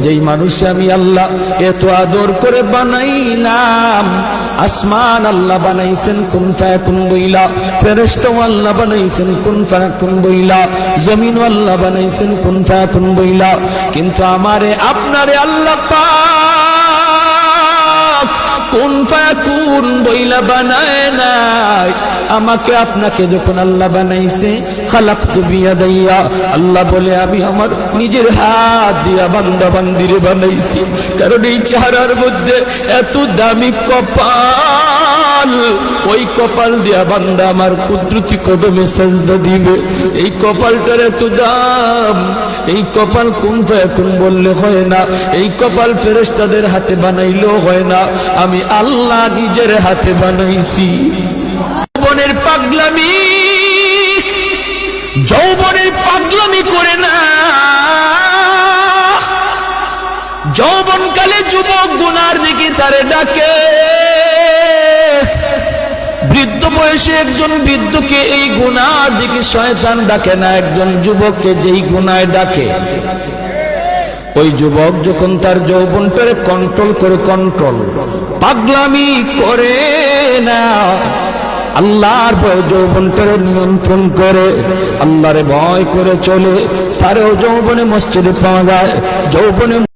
যেই মানুষ আমি আল্লাহ এত আদর করে বানাইলাম, আসমান আল্লাহ বানাইছেন কুন ফায়াকুন বইলা, ফেরেশতা আল্লাহ বানাইছেন কুন ফায়াকুন বইলা, জমিন আল্লাহ বানাইছেন কুন ফায়াকুন বইলা, কিন্তু আমারে আপনারে আল্লাহ পাক কুন ফায়াকুন বইলা বানায় নাই। আমাকে আপনাকে যখন আল্লাহ বানাইছে, খালাকতু বিয়াদাইয়া, আল্লাহ বলে আমি আমার নিজের হাত দিয়া বান্দা বান্দিরে বানাইছি। কারণ এই চেহারার মধ্যে এত দামি কপাল, ওই কপাল দিয়া বান্দা আমার কুদরতি কদমে সাজদা দিবে। এই কপালটার এত দাম, এই কপাল কুন ফায়াকুন বললে হয় না, এই কপাল ফেরেশতাদের হাতে বানাইলেও হয় না, আমি আল্লাহ নিজের হাতে বানাইছি। যৌবনের পাগলামি, যৌবনের পাগলামি করে না। যৌবনকালে যুবক গুনার দিকে তারে ডাকে, বৃদ্ধ বয়সে একজন বৃদ্ধকে এই গুনার দিকে শয়তান ডাকে না, একজন যুবককে যেই গুনায় ডাকে, ওই যুবক যখন তার যৌবনটারে কন্ট্রোল করে, কন্ট্রোল পাগলামি করে না, আল্লাহর ভয় যৌবনটারে নিয়ন্ত্রণ করে, আল্লাহরে ভয় করে চলে, তারও যৌবনে মসজিদে পাওয়া যায়। যৌবনে